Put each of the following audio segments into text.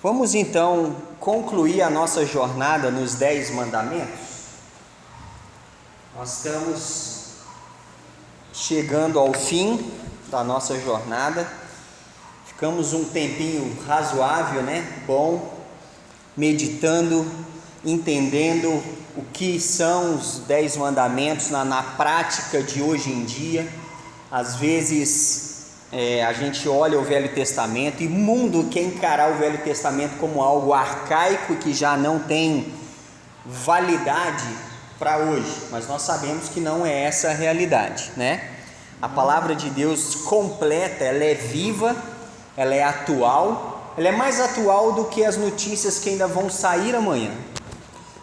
Vamos então concluir a nossa jornada nos 10 mandamentos. Nós estamos chegando ao fim da nossa jornada. Ficamos um tempinho razoável, bom, meditando, entendendo o que são os 10 mandamentos na prática de hoje em dia. Às vezes a gente olha o Velho Testamento e o mundo quer encarar o Velho Testamento como algo arcaico que já não tem validade para hoje, mas nós sabemos que não é essa a realidade, A palavra de Deus completa, ela é viva, ela é atual, ela é mais atual do que as notícias que ainda vão sair amanhã,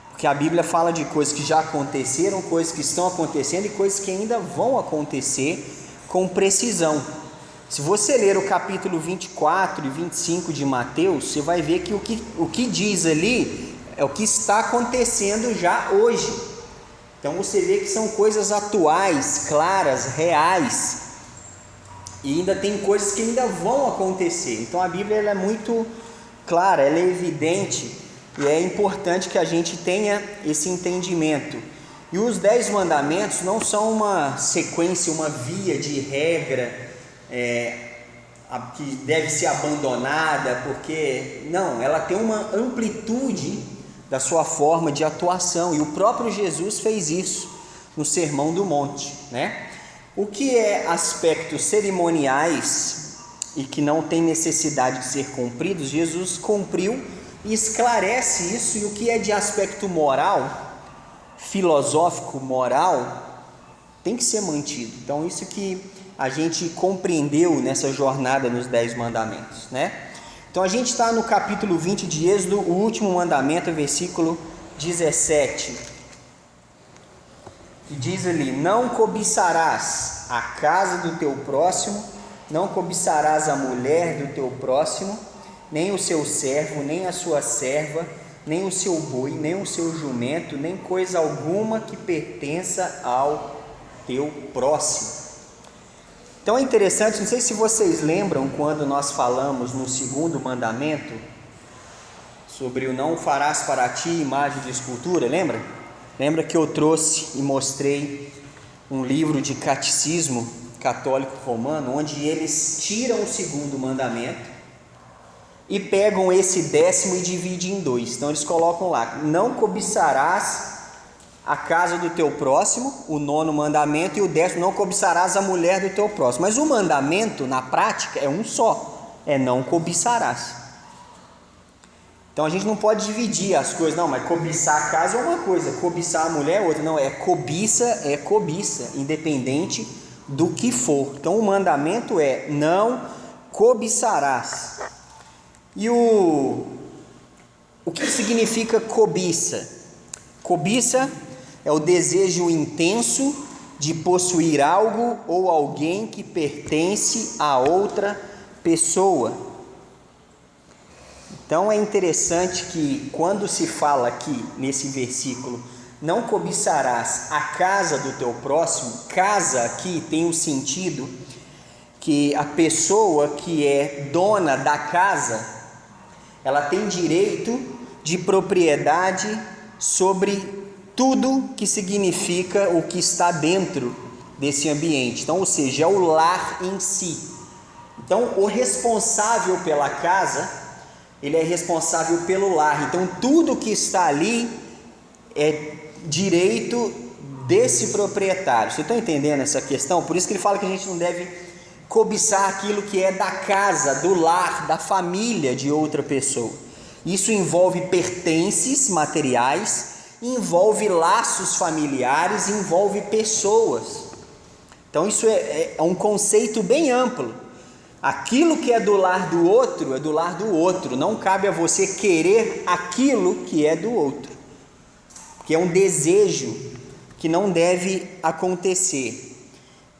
porque a Bíblia fala de coisas que já aconteceram, coisas que estão acontecendo e coisas que ainda vão acontecer com precisão. Se você ler o capítulo 24 e 25 de Mateus, você vai ver que o que diz ali é o que está acontecendo já hoje. Então você vê que são coisas atuais, claras, reais, e ainda tem coisas que ainda vão acontecer. Então a Bíblia ela é muito clara, ela é evidente, e é importante que a gente tenha esse entendimento. E os 10 mandamentos não são uma sequência, uma via de regra que deve ser abandonada, porque não, ela tem uma amplitude da sua forma de atuação, e o próprio Jesus fez isso no Sermão do Monte, O que é aspectos cerimoniais e que não tem necessidade de ser cumpridos, Jesus cumpriu e esclarece isso, e o que é de aspecto moral, filosófico, moral, tem que ser mantido. Então isso que a gente compreendeu nessa jornada nos 10 mandamentos, Então a gente está no capítulo 20 de Êxodo, o último mandamento, versículo 17, e diz ali: não cobiçarás a casa do teu próximo, não cobiçarás a mulher do teu próximo, nem o seu servo, nem a sua serva, nem o seu boi, nem o seu jumento, nem coisa alguma que pertença ao teu próximo. Então é interessante, não sei se vocês lembram quando nós falamos no segundo mandamento sobre o não farás para ti imagem de escultura, lembra? Lembra que eu trouxe e mostrei um livro de catecismo católico romano, onde eles tiram o segundo mandamento e pegam esse 10º e dividem em 2. Então eles colocam lá: não cobiçarás a casa do teu próximo, o 9º mandamento, e o 10º, não cobiçarás a mulher do teu próximo. Mas o mandamento, na prática, é um só, é não cobiçarás. Então a gente não pode dividir as coisas, não, mas cobiçar a casa é uma coisa, cobiçar a mulher é outra. Não, é cobiça, independente do que for. Então o mandamento é não cobiçarás. E o que significa cobiça? Cobiça é o desejo intenso de possuir algo ou alguém que pertence a outra pessoa. Então é interessante que quando se fala aqui nesse versículo, não cobiçarás a casa do teu próximo, casa aqui tem o sentido que a pessoa que é dona da casa, ela tem direito de propriedade sobre tudo que significa o que está dentro desse ambiente. Então, ou seja, é o lar em si. Então, o responsável pela casa, ele é responsável pelo lar. Então, tudo que está ali é direito desse proprietário. Vocês estão entendendo essa questão? Por isso que ele fala que a gente não deve cobiçar aquilo que é da casa, do lar, da família de outra pessoa. Isso envolve pertences materiais, envolve laços familiares, envolve pessoas. Então isso é um conceito bem amplo. Aquilo que é do lar do outro, é do lar do outro. Não cabe a você querer aquilo que é do outro, porque é um desejo que não deve acontecer.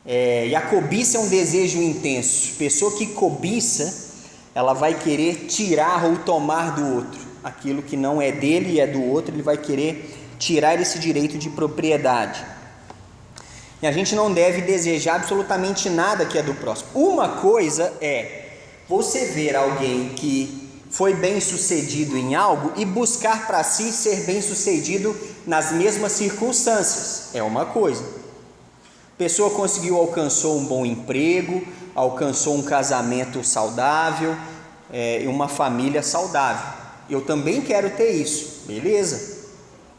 E a cobiça é um desejo intenso. Pessoa que cobiça, ela vai querer tirar ou tomar do outro aquilo que não é dele e é do outro. Ele vai querer tirar esse direito de propriedade. E a gente não deve desejar absolutamente nada que é do próximo. Uma coisa é você ver alguém que foi bem-sucedido em algo e buscar para si ser bem-sucedido nas mesmas circunstâncias. É uma coisa. A pessoa alcançou um bom emprego, alcançou um casamento saudável, uma família saudável. Eu também quero ter isso, beleza?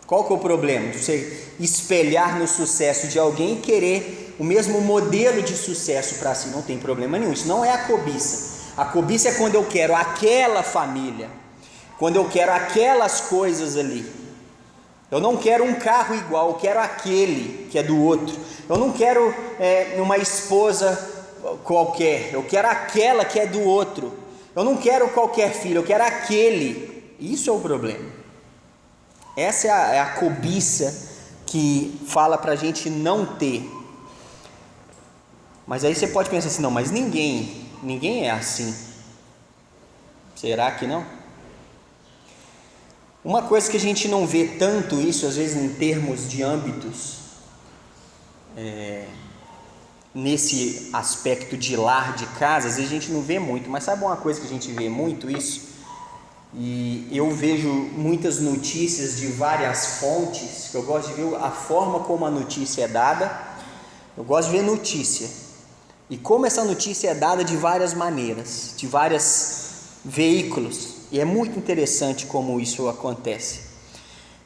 Qual que é o problema? Você espelhar no sucesso de alguém e querer o mesmo modelo de sucesso para si, não tem problema nenhum. Isso não é a cobiça. A cobiça é quando eu quero aquela família, quando eu quero aquelas coisas ali. Eu não quero um carro igual, eu quero aquele que é do outro. Eu não quero uma esposa qualquer, eu quero aquela que é do outro. Eu não quero qualquer filho, eu quero aquele. Isso é o problema. Essa é a cobiça que fala para a gente não ter. Mas aí você pode pensar assim, não, mas ninguém é assim. Será que não? Uma coisa que a gente não vê tanto isso, às vezes em termos de âmbitos, nesse aspecto de lar, de casa, às vezes a gente não vê muito, mas sabe uma coisa que a gente vê muito isso? E eu vejo muitas notícias de várias fontes, que eu gosto de ver a forma como a notícia é dada. Eu gosto de ver notícia, e como essa notícia é dada de várias maneiras, de vários veículos, e é muito interessante como isso acontece.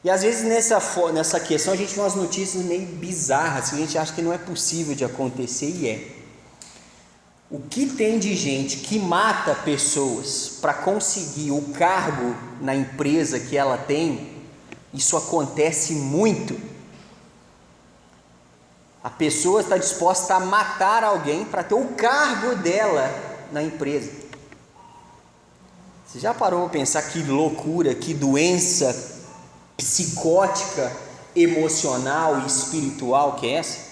E às vezes nessa questão a gente vê umas notícias meio bizarras, que a gente acha que não é possível de acontecer, e é. O que tem de gente que mata pessoas para conseguir o cargo na empresa que ela tem, isso acontece muito. A pessoa está disposta a matar alguém para ter o cargo dela na empresa. Você já parou para pensar que loucura, que doença psicótica, emocional e espiritual que é essa?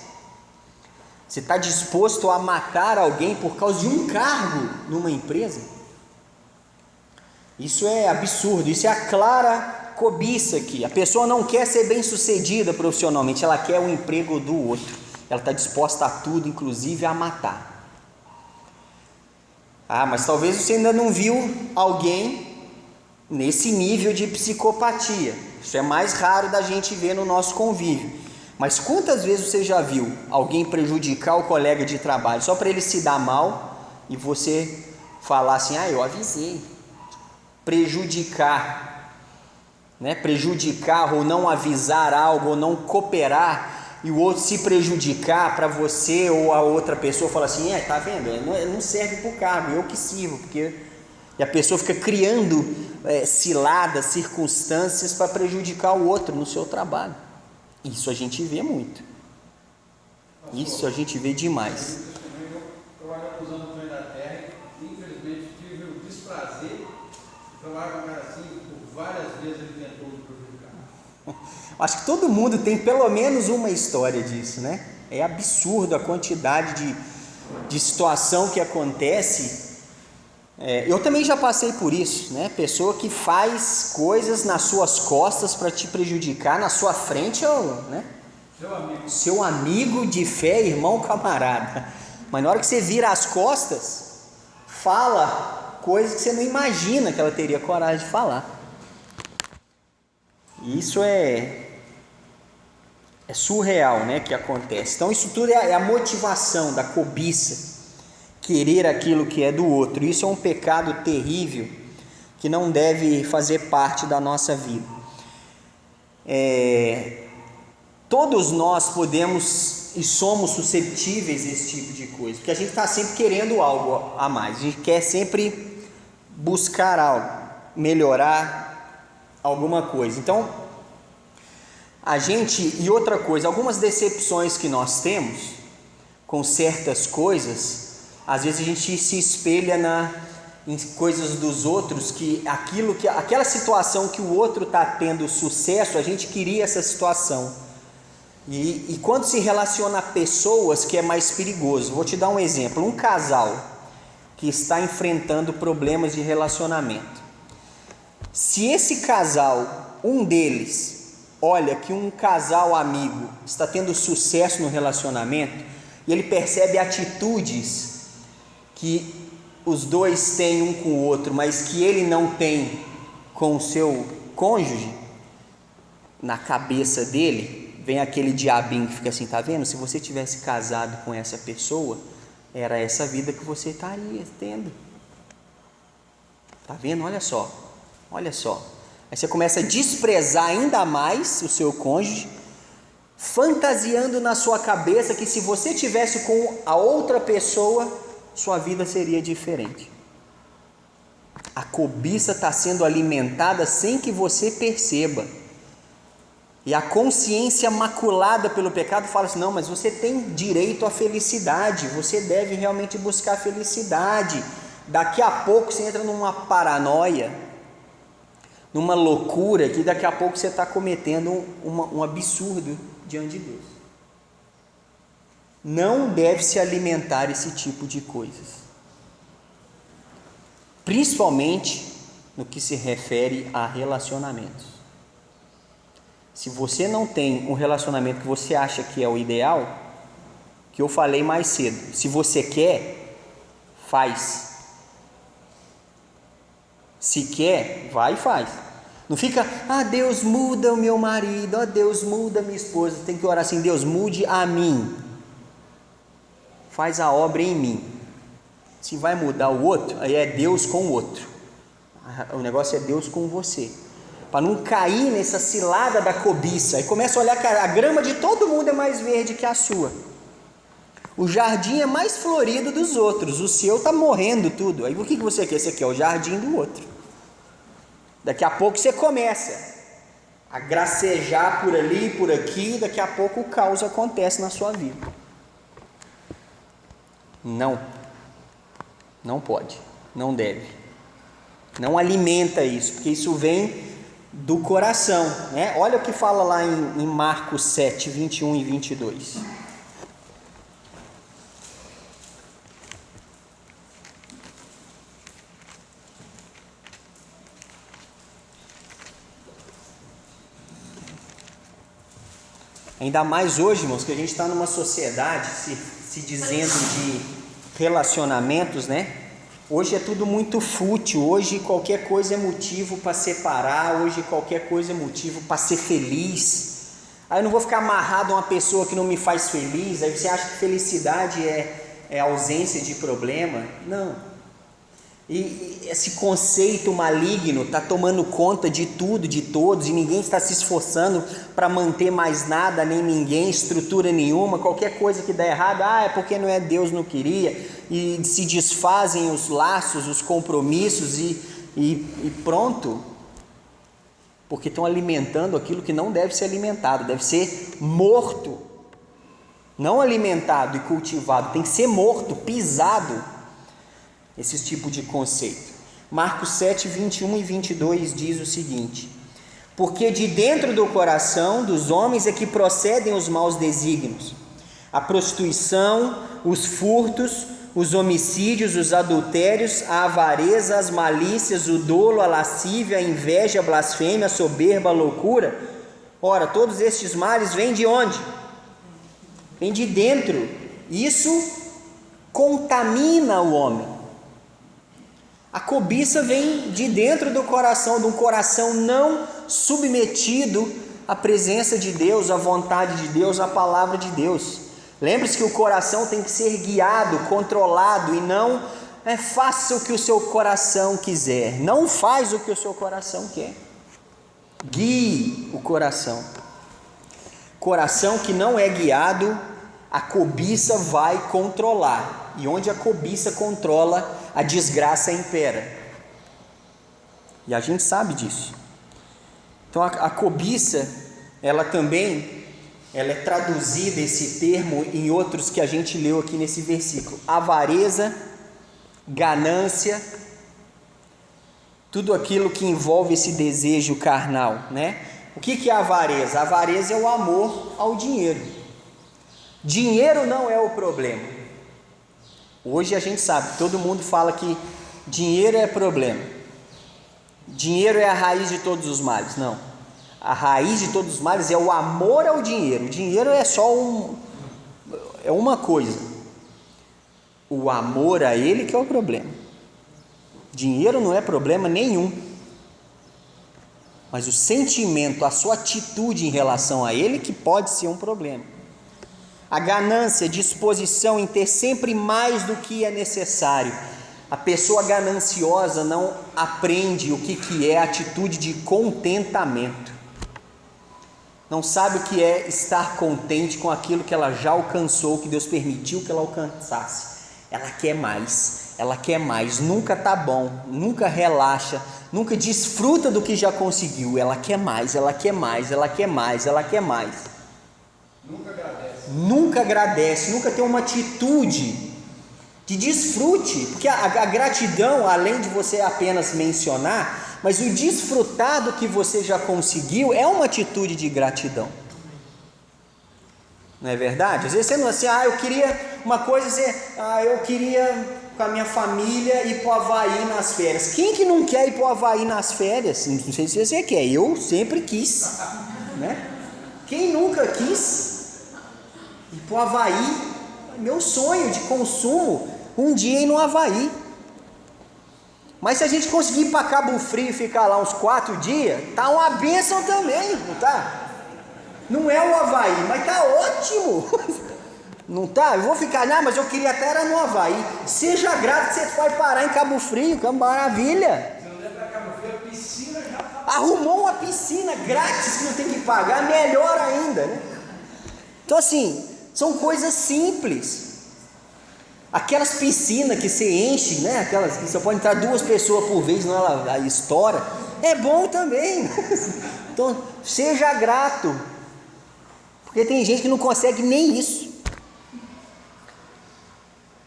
Você está disposto a matar alguém por causa de um cargo numa empresa? Isso é absurdo, isso é a clara cobiça aqui. A pessoa não quer ser bem-sucedida profissionalmente, ela quer o emprego do outro. Ela está disposta a tudo, inclusive a matar. Mas talvez você ainda não viu alguém nesse nível de psicopatia. Isso é mais raro da gente ver no nosso convívio. Mas quantas vezes você já viu alguém prejudicar o colega de trabalho só para ele se dar mal e você falar assim, eu avisei. Prejudicar, né? Prejudicar ou não avisar algo, ou não cooperar, e o outro se prejudicar para você ou a outra pessoa falar assim, tá vendo, não serve para o cargo, eu que sirvo, porque... E a pessoa fica criando ciladas, circunstâncias para prejudicar o outro no seu trabalho. Isso a gente vê muito. Isso a gente vê demais. Eu trabalho alguns anos no meio da terra e infelizmente tive o desprazer de trabalhar com um cara assim, por várias vezes ele tentou me prejudicar. Acho que todo mundo tem pelo menos uma história disso, né? É absurdo a quantidade de situação que acontece. Eu também já passei por isso, né? Pessoa que faz coisas nas suas costas para te prejudicar, na sua frente, né? Seu amigo de fé, irmão, camarada. Mas na hora que você vira as costas, fala coisas que você não imagina que ela teria coragem de falar. E isso é surreal, né? Que acontece. Então isso tudo é a motivação da cobiça. Querer aquilo que é do outro. Isso é um pecado terrível que não deve fazer parte da nossa vida. Todos nós podemos e somos suscetíveis a esse tipo de coisa, porque a gente está sempre querendo algo a mais, a gente quer sempre buscar algo, melhorar alguma coisa. Então, e outra coisa, algumas decepções que nós temos com certas coisas, às vezes a gente se espelha em coisas dos outros, aquela situação que o outro está tendo sucesso, a gente queria essa situação. E quando se relaciona a pessoas, que é mais perigoso. Vou te dar um exemplo. Um casal que está enfrentando problemas de relacionamento. Se esse casal, um deles, olha que um casal amigo está tendo sucesso no relacionamento, e ele percebe atitudes que os dois têm um com o outro, mas que ele não tem com o seu cônjuge, na cabeça dele vem aquele diabinho que fica assim, tá vendo? Se você tivesse casado com essa pessoa, era essa vida que você estaria tendo. Tá vendo? Olha só. Aí você começa a desprezar ainda mais o seu cônjuge, fantasiando na sua cabeça que se você tivesse com a outra pessoa, sua vida seria diferente. A cobiça está sendo alimentada sem que você perceba. E a consciência maculada pelo pecado fala assim, não, mas você tem direito à felicidade, você deve realmente buscar felicidade. Daqui a pouco você entra numa paranoia, numa loucura, que daqui a pouco você está cometendo um absurdo diante de Deus. Não deve se alimentar esse tipo de coisas, principalmente no que se refere a relacionamentos. Se você não tem um relacionamento que você acha que é o ideal, que eu falei mais cedo, se você quer, faz. Se quer, vai e faz. Não fica, Deus muda o meu marido, Deus muda a minha esposa. Tem que orar assim, Deus mude a mim. Faz a obra em mim. Se vai mudar o outro, aí é Deus com o outro. O negócio é Deus com você. Para não cair nessa cilada da cobiça. Aí começa a olhar que a grama de todo mundo é mais verde que a sua. O jardim é mais florido dos outros. O seu está morrendo tudo. Aí o que você quer? Você quer o jardim do outro. Daqui a pouco você começa a gracejar por ali, por aqui. Daqui a pouco o caos acontece na sua vida. Não pode, não deve. Não alimenta isso, porque isso vem do coração, né? Olha o que fala lá em Marcos 7, 21 e 22. Ainda mais hoje, irmãos, que a gente está numa sociedade se dizendo de relacionamentos, né? Hoje é tudo muito fútil, hoje qualquer coisa é motivo para separar, hoje qualquer coisa é motivo para ser feliz. Aí eu não vou ficar amarrado a uma pessoa que não me faz feliz, aí você acha que felicidade é ausência de problema? Não. E esse conceito maligno está tomando conta de tudo, de todos, e ninguém está se esforçando para manter mais nada, nem ninguém, estrutura nenhuma. Qualquer coisa que dá errado, é porque não é Deus, não queria, e se desfazem os laços, os compromissos e pronto, porque estão alimentando aquilo que não deve ser alimentado, deve ser morto, não alimentado e cultivado, tem que ser morto, pisado. Esse tipo de conceito. Marcos 7, 21 e 22 diz o seguinte: porque de dentro do coração dos homens é que procedem os maus desígnios, a prostituição, os furtos, os homicídios, os adultérios, a avareza, as malícias, o dolo, a lascívia, a inveja, a blasfêmia, a soberba, a loucura. Ora, todos estes males vêm de onde? Vêm de dentro. Isso contamina o homem. A cobiça vem de dentro do coração, de um coração não submetido à presença de Deus, à vontade de Deus, à palavra de Deus. Lembre-se que o coração tem que ser guiado, controlado, e não faça o que o seu coração quiser. Não faz o que o seu coração quer. Guie o coração. Coração que não é guiado, a cobiça vai controlar. E onde a cobiça controla, a desgraça impera. E a gente sabe disso. Então a cobiça, ela é traduzida, esse termo, em outros que a gente leu aqui nesse versículo: avareza, ganância, tudo aquilo que envolve esse desejo carnal, né? O que é a avareza? A avareza é o amor ao dinheiro. Dinheiro não é o problema. Hoje a gente sabe, todo mundo fala que dinheiro é problema, dinheiro é a raiz de todos os males. Não, a raiz de todos os males é o amor ao dinheiro. O dinheiro é só uma coisa, o amor a ele que é o problema. Dinheiro não é problema nenhum, mas o sentimento, a sua atitude em relação a ele que pode ser um problema. A ganância, disposição em ter sempre mais do que é necessário. A pessoa gananciosa não aprende o que é a atitude de contentamento. Não sabe o que é estar contente com aquilo que ela já alcançou, que Deus permitiu que ela alcançasse. Ela quer mais, nunca está bom, nunca relaxa, nunca desfruta do que já conseguiu. Ela quer mais. Nunca agradece, nunca tem uma atitude de desfrute, porque a gratidão, além de você apenas mencionar, mas o desfrutar do que você já conseguiu é uma atitude de gratidão. Não é verdade? Às vezes você não é assim, eu queria uma coisa, eu queria com a minha família ir para o Havaí nas férias. Quem que não quer ir para o Havaí nas férias? Não sei se você quer, eu sempre quis, né? Quem nunca quis ir para o Havaí? Meu sonho de consumo, um dia ir no Havaí. Mas se a gente conseguir ir para Cabo Frio e ficar lá uns 4 dias, tá uma bênção também, não tá? Não é o Havaí, mas tá ótimo. Não tá? Eu vou ficar lá, mas eu queria até era no Havaí. Seja grato que você vai parar em Cabo Frio, que é uma maravilha. Você não deve para Cabo Frio, a piscina já tá. Arrumou uma piscina grátis que não tem que pagar, melhor ainda, né? Então assim, são coisas simples. Aquelas piscinas que você enche, né? Aquelas que só pode entrar 2 pessoas por vez, não ela estoura. É bom também. Então, seja grato. Porque tem gente que não consegue nem isso.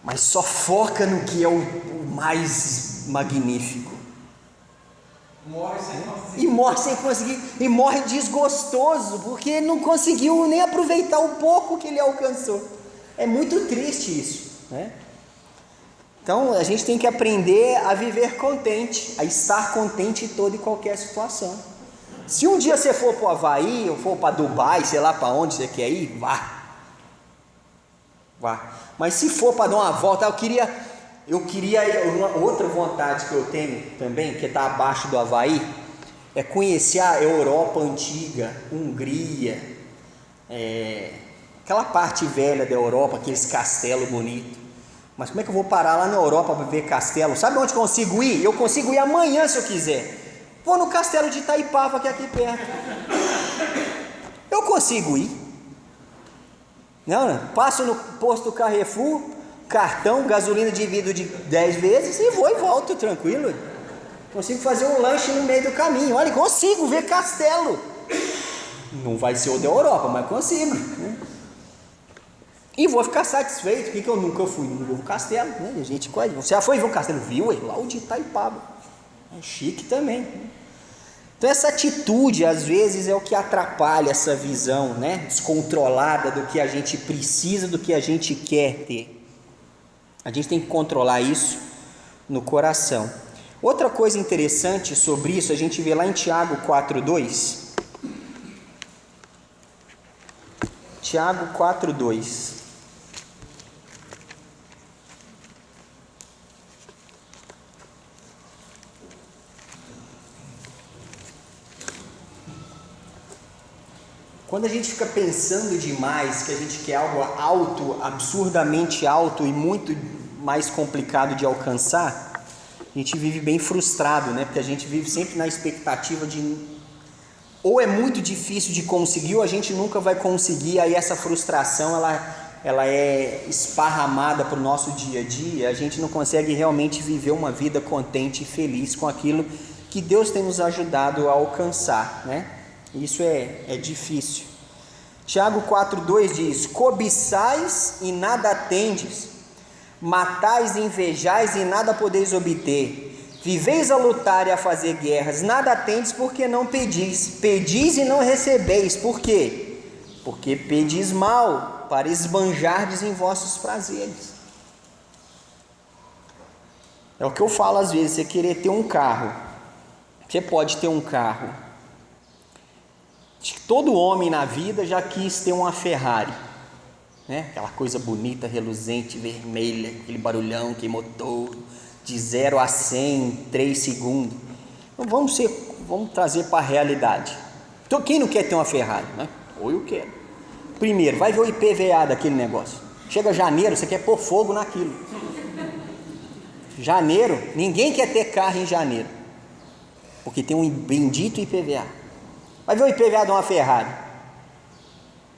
Mas só foca no que é o mais magnífico. Morre sem conseguir. E morre desgostoso, porque não conseguiu nem aproveitar o pouco que ele alcançou. É muito triste isso, né? Então a gente tem que aprender a viver contente, a estar contente em toda e qualquer situação. Se um dia você for para o Havaí, ou for para Dubai, sei lá para onde você quer ir, vá. Mas se for para dar uma volta, eu queria uma outra vontade que eu tenho também, que está abaixo do Havaí, é conhecer a Europa antiga, Hungria, aquela parte velha da Europa, aqueles castelos bonitos. Mas como é que eu vou parar lá na Europa para ver castelo? Sabe onde consigo ir? Eu consigo ir amanhã se eu quiser. Vou no castelo de Itaipava, que é aqui perto. Eu consigo ir. Não, passo no posto Carrefour, cartão, gasolina divido de 10 vezes e vou e volto tranquilo. Consigo fazer um lanche no meio do caminho. Olha, consigo ver castelo. Não vai ser o da Europa, mas consigo, né? E vou ficar satisfeito, porque eu nunca fui no novo castelo, né? A gente, você já foi ver um castelo? Viu? Lá o de Itaipava. É chique também, né? Então essa atitude às vezes é o que atrapalha essa visão, né, descontrolada do que a gente precisa, do que a gente quer ter. A gente tem que controlar isso no coração. Outra coisa interessante sobre isso, a gente vê lá em Tiago 4:2. Tiago 4:2. Quando a gente fica pensando demais que a gente quer algo alto, absurdamente alto e muito mais complicado de alcançar, a gente vive bem frustrado, né? Porque a gente vive sempre na expectativa de ou é muito difícil de conseguir ou a gente nunca vai conseguir. Aí essa frustração ela é esparramada para o nosso dia a dia. A gente não consegue realmente viver uma vida contente e feliz com aquilo que Deus tem nos ajudado a alcançar, né? Isso é difícil. Tiago 4:2 diz: cobiçais e nada tendes, matais e invejais e nada podeis obter, viveis a lutar e a fazer guerras, nada tendes porque não pedis, pedis e não recebeis. Por quê? Porque pedis mal, para esbanjardes em vossos prazeres. É o que eu falo às vezes, você querer ter um carro, você pode ter um carro. Acho que todo homem na vida já quis ter uma Ferrari, né? Aquela coisa bonita, reluzente, vermelha, aquele barulhão, aquele motor, de 0 a 100 em 3 segundos. Então vamos trazer para a realidade. Então quem não quer ter uma Ferrari, né? Ou eu quero. Primeiro, vai ver o IPVA daquele negócio. Chega janeiro, você quer pôr fogo naquilo. Janeiro, ninguém quer ter carro em janeiro, porque tem um bendito IPVA. Vai ver o IPVA de uma Ferrari.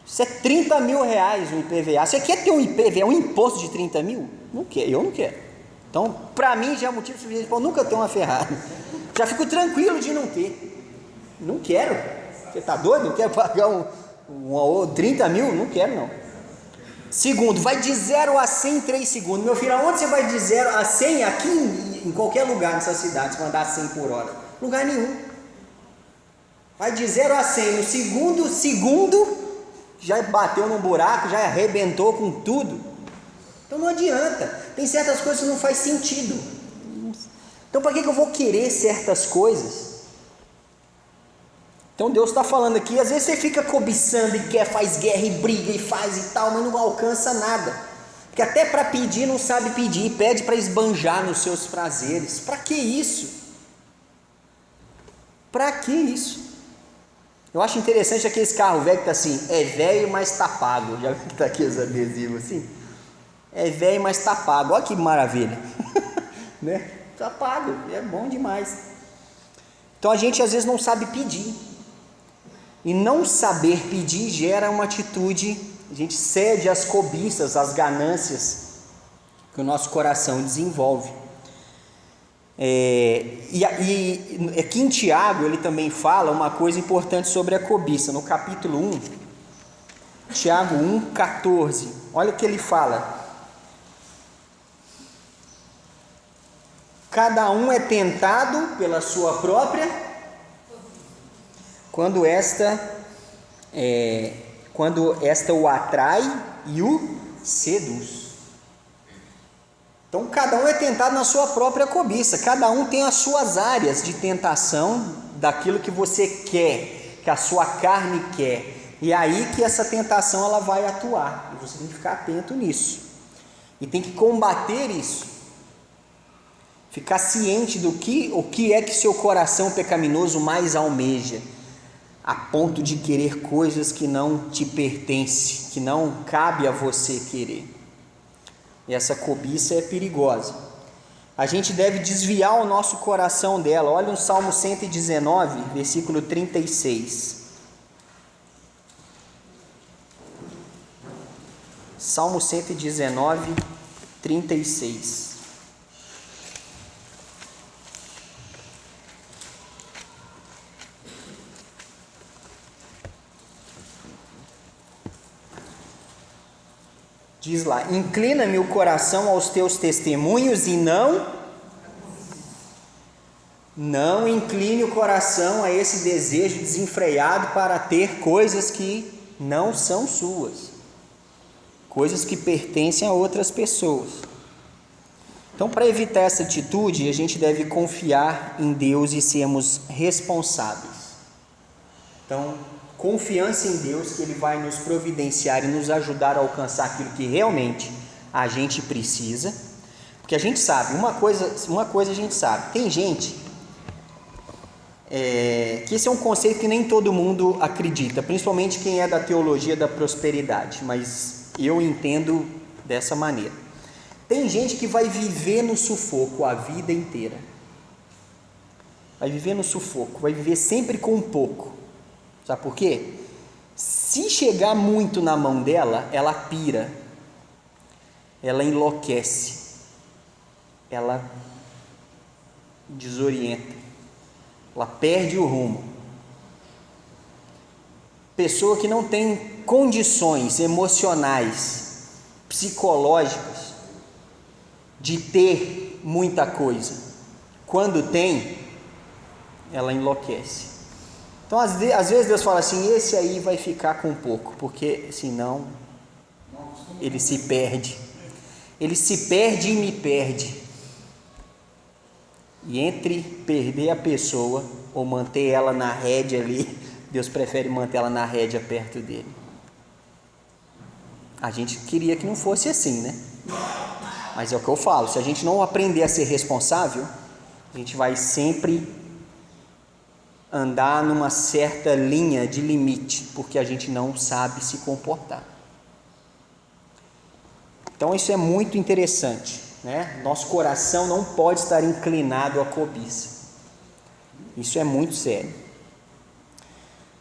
Isso é 30 mil reais o IPVA. Você quer ter um IPVA, um imposto de 30 mil? Não quer, eu não quero. Então, para mim já é motivo suficiente para eu nunca ter uma Ferrari. Já fico tranquilo de não ter. Não quero. Você está doido? Não quero pagar 30 mil? Não quero, não. Segundo, vai de 0 a 100 em 3 segundos. Meu filho, aonde você vai de 0 a 100? Aqui em qualquer lugar nessa cidade, se mandar 100 por hora. Lugar nenhum. Vai de 0 a 100 no segundo, já bateu num buraco, já arrebentou com tudo. Então não adianta. Tem certas coisas que não faz sentido. Então para que eu vou querer certas coisas? Então Deus está falando aqui, às vezes você fica cobiçando e quer, faz guerra e briga e faz e tal, mas não alcança nada. Porque até para pedir não sabe pedir, pede para esbanjar nos seus prazeres. Para que isso? Para que isso? Eu acho interessante aqueles carros velhos que está assim, é velho, mas está pago. Já viu que está aqui os adesivos assim? É velho, mas está pago. Olha que maravilha. Né? Está pago, é bom demais. Então a gente às vezes não sabe pedir. E não saber pedir gera uma atitude, a gente cede às cobiças, às ganâncias que o nosso coração desenvolve. E aqui em Tiago ele também fala uma coisa importante sobre a cobiça. No capítulo 1, Tiago 1,14, olha o que ele fala. Cada um é tentado pela sua própria quando esta o atrai e o seduz. Então cada um é tentado na sua própria cobiça, cada um tem as suas áreas de tentação daquilo que você quer, que a sua carne quer, e é aí que essa tentação ela vai atuar, e você tem que ficar atento nisso, e tem que combater isso, ficar ciente do o que é que seu coração pecaminoso mais almeja, a ponto de querer coisas que não te pertencem, que não cabe a você querer. E essa cobiça é perigosa. A gente deve desviar o nosso coração dela. Olha no Salmo 119, versículo 36. Salmo 119, 36. Diz lá, inclina-me o coração aos teus testemunhos e não incline o coração a esse desejo desenfreado para ter coisas que não são suas, coisas que pertencem a outras pessoas. Então, para evitar essa atitude, a gente deve confiar em Deus e sermos responsáveis. Então, confiança em Deus, que Ele vai nos providenciar e nos ajudar a alcançar aquilo que realmente a gente precisa, porque a gente sabe, uma coisa a gente sabe, tem gente que esse é um conceito que nem todo mundo acredita, principalmente quem é da teologia da prosperidade, mas eu entendo dessa maneira. Tem gente que vai viver no sufoco a vida inteira, vai viver no sufoco, vai viver sempre com um pouco. Sabe por quê? Se chegar muito na mão dela, ela pira, ela enlouquece, ela desorienta, ela perde o rumo. Pessoa que não tem condições emocionais, psicológicas, de ter muita coisa, quando tem, ela enlouquece. Então, às vezes Deus fala assim, esse aí vai ficar com pouco, porque senão ele se perde. Ele se perde e me perde. E entre perder a pessoa ou manter ela na rédea ali, Deus prefere manter ela na rédea perto dele. A gente queria que não fosse assim, né? Mas é o que eu falo, se a gente não aprender a ser responsável, a gente vai sempre andar numa certa linha de limite, porque a gente não sabe se comportar. Então isso é muito interessante, né? Nosso coração não pode estar inclinado à cobiça. Isso é muito sério.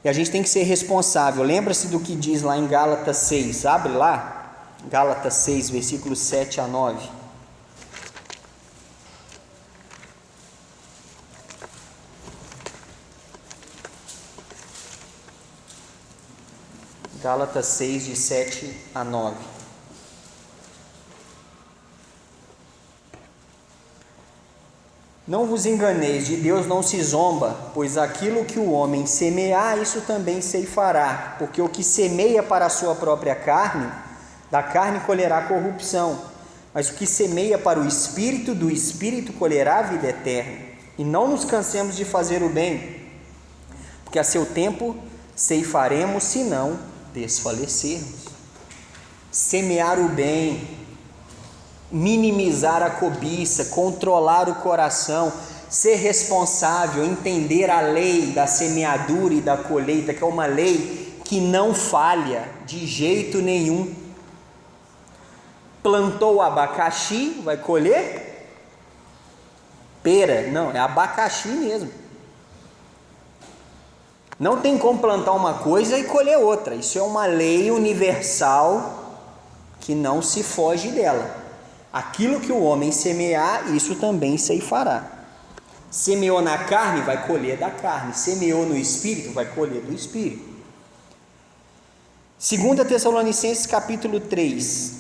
E a gente tem que ser responsável. Lembra-se do que diz lá em Gálatas 6. Abre lá, Gálatas 6, versículos 7 a 9. Gálatas 6, de 7 a 9. Não vos enganeis, de Deus não se zomba, pois aquilo que o homem semear, isso também ceifará. Porque o que semeia para a sua própria carne, da carne colherá corrupção. Mas o que semeia para o Espírito, do Espírito colherá a vida eterna. E não nos cansemos de fazer o bem, porque a seu tempo ceifaremos, se não desfalecermos. Semear o bem, minimizar a cobiça, controlar o coração, ser responsável, entender a lei da semeadura e da colheita, que é uma lei que não falha de jeito nenhum. Plantou abacaxi, vai colher pera, não, é abacaxi mesmo. Não tem como plantar uma coisa e colher outra, isso é uma lei universal que não se foge dela. Aquilo que o homem semear, isso também ceifará. Semeou na carne, vai colher da carne. Semeou no Espírito, vai colher do Espírito. 2 Tessalonicenses capítulo 3.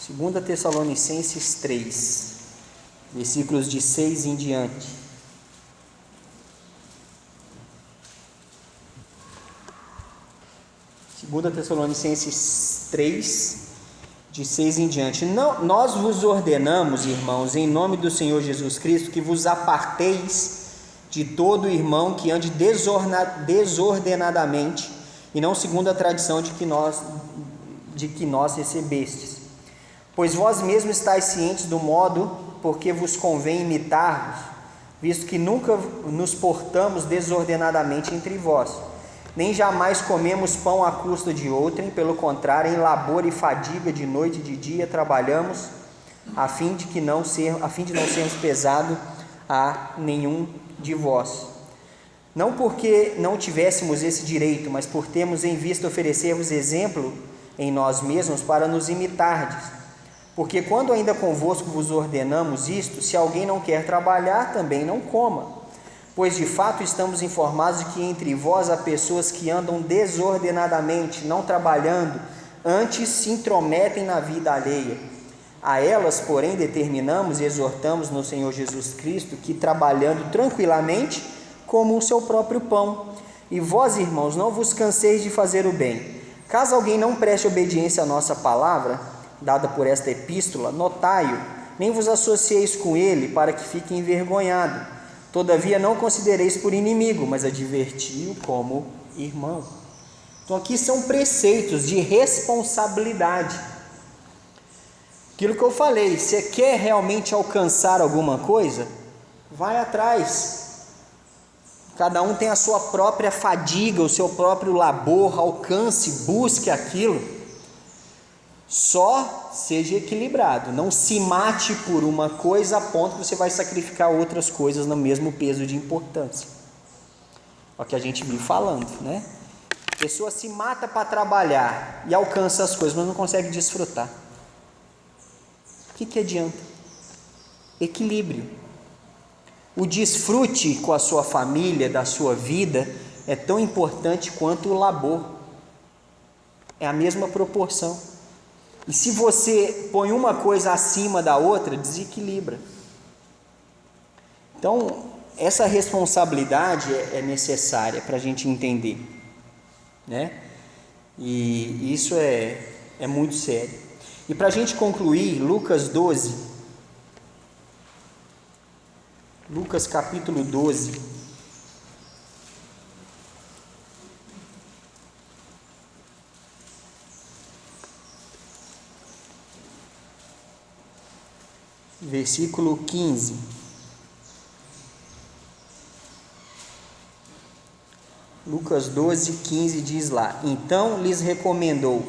Segunda Tessalonicenses 3, versículos de 6 em diante. 2 Tessalonicenses 3, de 6 em diante. Não, nós vos ordenamos, irmãos, em nome do Senhor Jesus Cristo, que vos aparteis de todo irmão que ande desordenadamente, e não segundo a tradição de que nós recebestes. Pois vós mesmos estáis cientes do modo porque vos convém imitar-vos, visto que nunca nos portamos desordenadamente entre vós, nem jamais comemos pão à custa de outrem, pelo contrário, em labor e fadiga de noite e de dia trabalhamos, a fim de não sermos pesados a nenhum de vós. Não porque não tivéssemos esse direito, mas por termos em vista oferecer-vos exemplo em nós mesmos para nos imitardes. Porque quando ainda convosco vos ordenamos isto, se alguém não quer trabalhar, também não coma. Pois de fato estamos informados de que entre vós há pessoas que andam desordenadamente, não trabalhando, antes se intrometem na vida alheia. A elas, porém, determinamos e exortamos no Senhor Jesus Cristo que, trabalhando tranquilamente, comam o seu próprio pão. E vós, irmãos, não vos canseis de fazer o bem. Caso alguém não preste obediência à nossa palavra, dada por esta epístola, notai-o, nem vos associeis com ele, para que fique envergonhado. Todavia não considereis por inimigo, mas adverti-o como irmão. Então aqui são preceitos de responsabilidade. Aquilo que eu falei, você quer realmente alcançar alguma coisa? Vai atrás. Cada um tem a sua própria fadiga, o seu próprio labor, alcance, busque aquilo. Só seja equilibrado, não se mate por uma coisa a ponto que você vai sacrificar outras coisas no mesmo peso de importância. É o que a gente vive falando, né? A pessoa se mata para trabalhar e alcança as coisas, mas não consegue desfrutar. O que adianta? Equilíbrio. O desfrute com a sua família, da sua vida, é tão importante quanto o labor. É a mesma proporção. E se você põe uma coisa acima da outra, desequilibra. Então, essa responsabilidade é necessária para a gente entender, né? E isso é muito sério. E para a gente concluir, Lucas 12, Lucas capítulo 12, versículo 15. Lucas 12, 15 diz lá: então lhes recomendou: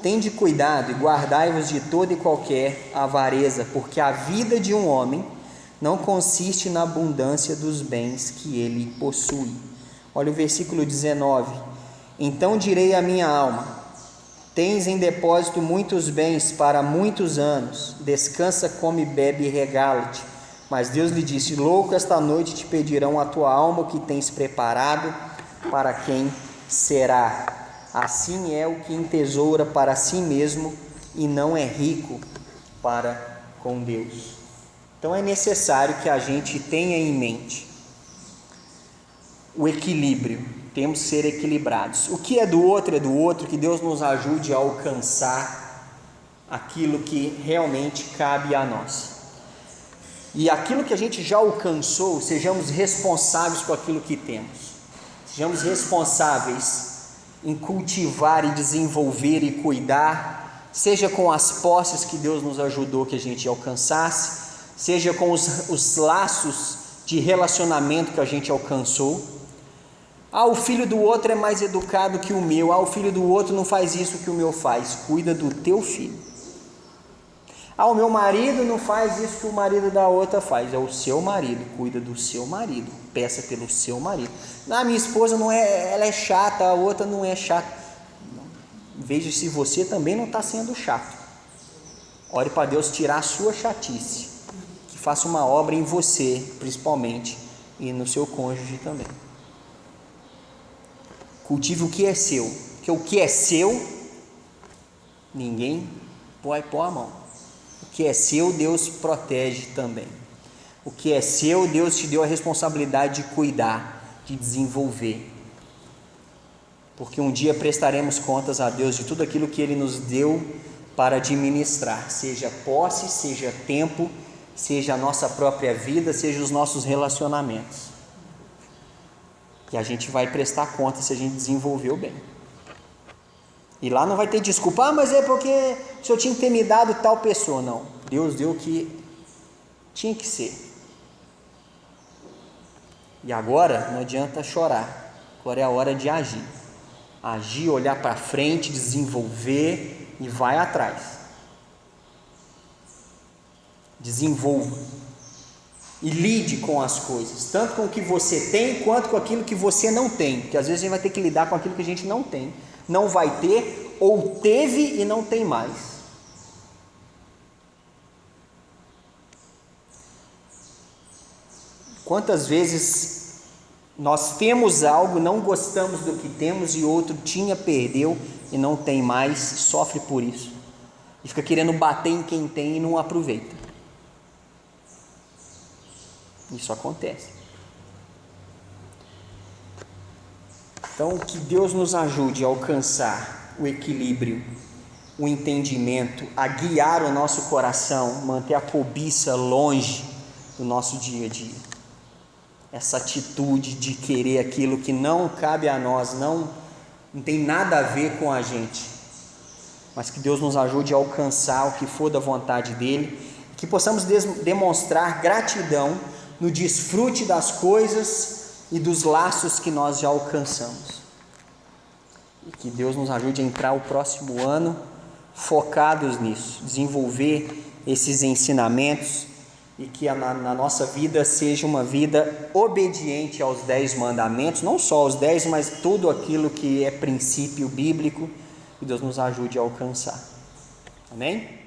tende cuidado e guardai-vos de toda e qualquer avareza, porque a vida de um homem não consiste na abundância dos bens que ele possui. Olha o versículo 19: então direi à minha alma: tens em depósito muitos bens para muitos anos, descansa, come, bebe e regala-te. Mas Deus lhe disse: louco, esta noite te pedirão a tua alma o que tens preparado, para quem será. Assim é o que entesoura para si mesmo e não é rico para com Deus. Então é necessário que a gente tenha em mente o equilíbrio. Temos que ser equilibrados. O que é do outro, que Deus nos ajude a alcançar aquilo que realmente cabe a nós. E aquilo que a gente já alcançou, sejamos responsáveis com aquilo que temos. Sejamos responsáveis em cultivar e desenvolver e cuidar, seja com as posses que Deus nos ajudou que a gente alcançasse, seja com os laços de relacionamento que a gente alcançou. O filho do outro é mais educado que o meu. O filho do outro não faz isso que o meu faz. Cuida do teu filho. O meu marido não faz isso que o marido da outra faz. É o seu marido. Cuida do seu marido. Peça pelo seu marido. Minha esposa não é, ela é chata, a outra não é chata. Veja se você também não está sendo chato. Ore para Deus tirar a sua chatice. Que faça uma obra em você, principalmente, e no seu cônjuge também. Cultive o que é seu, porque o que é seu, ninguém pode pôr a mão. O que é seu, Deus protege também. O que é seu, Deus te deu a responsabilidade de cuidar, de desenvolver. Porque um dia prestaremos contas a Deus de tudo aquilo que Ele nos deu para administrar, seja posse, seja tempo, seja a nossa própria vida, seja os nossos relacionamentos. E a gente vai prestar conta se a gente desenvolveu bem. E lá não vai ter desculpa, mas é porque o Senhor tinha que ter me dado tal pessoa. Não, Deus deu o que tinha que ser. E agora não adianta chorar, agora é a hora de agir. Agir, olhar para frente, desenvolver e vai atrás. Desenvolva. E lide com as coisas, tanto com o que você tem, quanto com aquilo que você não tem, porque às vezes a gente vai ter que lidar com aquilo que a gente não tem, não vai ter, ou teve e não tem mais. Quantas vezes nós temos algo, não gostamos do que temos, e outro tinha, perdeu e não tem mais, sofre por isso, e fica querendo bater em quem tem e não aproveita. Isso acontece. Então, que Deus nos ajude a alcançar o equilíbrio, o entendimento, a guiar o nosso coração, manter a cobiça longe do nosso dia a dia. Essa atitude de querer aquilo que não cabe a nós, não tem nada a ver com a gente, mas que Deus nos ajude a alcançar o que for da vontade dEle, que possamos demonstrar gratidão no desfrute das coisas e dos laços que nós já alcançamos. E que Deus nos ajude a entrar o próximo ano focados nisso, desenvolver esses ensinamentos, e que na nossa vida seja uma vida obediente aos 10 mandamentos, não só aos 10, mas tudo aquilo que é princípio bíblico, que Deus nos ajude a alcançar. Amém?